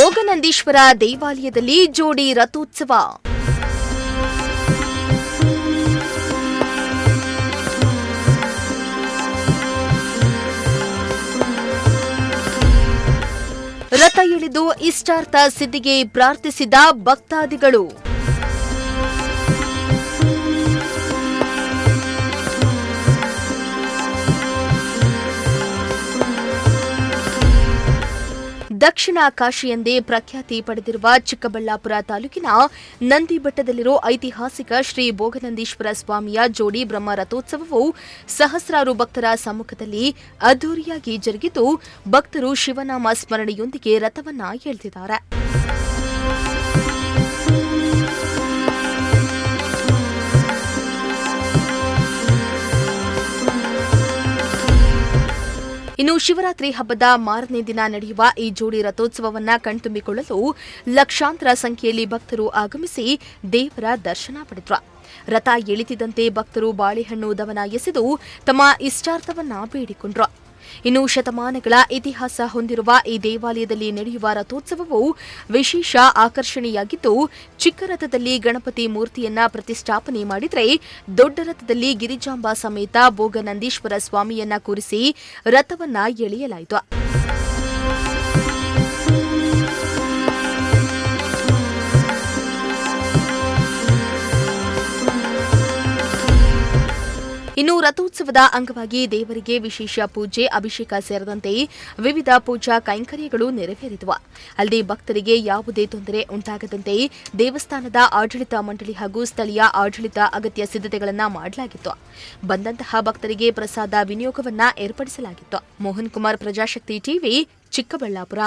ಭೋಗನಂದೀಶ್ವರ ದೇವಾಲಯದಲ್ಲಿ ಜೋಡಿ ರಥೋತ್ಸವ. ರಥ ಎಳೆದು ಇಷ್ಟಾರ್ಥ ಸಿದ್ಧಿಗೆ ಪ್ರಾರ್ಥಿಸಿದ ಭಕ್ತಾದಿಗಳು. ದಕ್ಷಿಣ ಕಾಶಿ ಎಂದೇ ಪ್ರಖ್ಯಾತಿ ಪಡೆದಿರುವ ಚಿಕ್ಕಬಳ್ಳಾಪುರ ತಾಲೂಕಿನ ನಂದಿಬೆಟ್ಟದಲ್ಲಿರುವ ಐತಿಹಾಸಿಕ ಶ್ರೀ ಭೋಗನಂದೀಶ್ವರ ಸ್ವಾಮಿಯ ಜೋಡಿ ಬ್ರಹ್ಮ ರಥೋತ್ಸವವು ಸಹಸ್ರಾರು ಭಕ್ತರ ಸಮ್ಮುಖದಲ್ಲಿ ಅದ್ದೂರಿಯಾಗಿ ಜರುಗಿದ್ದು, ಭಕ್ತರು ಶಿವನಾಮ ಸ್ಮರಣೆಯೊಂದಿಗೆ ರಥವನ್ನ ಎಳೆದಿದ್ದಾರೆ. ಇನ್ನು ಶಿವರಾತ್ರಿ ಹಬ್ಬದ ಮಾರನೇ ದಿನ ನಡೆಯುವ ಈ ಜೋಡಿ ರಥೋತ್ಸವವನ್ನ ಕಣ್ತುಂಬಿಕೊಳ್ಳಲು ಲಕ್ಷಾಂತರ ಸಂಖ್ಯೆಯಲ್ಲಿ ಭಕ್ತರು ಆಗಮಿಸಿ ದೇವರ ದರ್ಶನ ಪಡೆದರು. ರಥ ಎಳೆತಿದ್ದಂತೆ ಭಕ್ತರು ಬಾಳೆಹಣ್ಣು ದವನ ಎಸೆದು ತಮ್ಮ ಇಷ್ಟಾರ್ಥವನ್ನ ಬೇಡಿಕೊಂಡರು. ಇನ್ನು ಶತಮಾನಗಳ ಇತಿಹಾಸ ಹೊಂದಿರುವ ಈ ದೇವಾಲಯದಲ್ಲಿ ನಡೆಯುವ ರಥೋತ್ಸವವು ವಿಶೇಷ ಆಕರ್ಷಣೆಯಾಗಿದ್ದು, ಚಿಕ್ಕ ರಥದಲ್ಲಿ ಗಣಪತಿ ಮೂರ್ತಿಯನ್ನ ಪ್ರತಿಷ್ಠಾಪನೆ ಮಾಡಿದರೆ, ದೊಡ್ಡ ರಥದಲ್ಲಿ ಗಿರಿಜಾಂಬಾ ಸಮೇತ ಭೋಗನಂದೀಶ್ವರ ಸ್ವಾಮಿಯನ್ನ ಕೂರಿಸಿ ರಥವನ್ನ ಎಳೆಯಲಾಯಿತು. ಇನ್ನು ರಥೋತ್ಸವದ ಅಂಗವಾಗಿ ದೇವರಿಗೆ ವಿಶೇಷ ಪೂಜೆ, ಅಭಿಷೇಕ ಸೇರಿದಂತೆ ವಿವಿಧ ಪೂಜಾ ಕೈಂಕರ್ಯಗಳು ನೆರವೇರಿದವು. ಅಲ್ಲದೆ ಭಕ್ತರಿಗೆ ಯಾವುದೇ ತೊಂದರೆ ಉಂಟಾಗದಂತೆ ದೇವಸ್ಥಾನದ ಆಡಳಿತ ಮಂಡಳಿ ಹಾಗೂ ಸ್ಥಳೀಯ ಆಡಳಿತ ಅಗತ್ಯ ಸಿದ್ಧತೆಗಳನ್ನು ಮಾಡಲಾಗಿತ್ತು. ಬಂದಂತಹ ಭಕ್ತರಿಗೆ ಪ್ರಸಾದ ವಿನಿಯೋಗವನ್ನ ಏರ್ಪಡಿಸಲಾಗಿತ್ತು. ಮೋಹನ್ ಕುಮಾರ್, ಪ್ರಜಾಶಕ್ತಿ ಟಿವಿ, ಚಿಕ್ಕಬಳ್ಳಾಪುರ.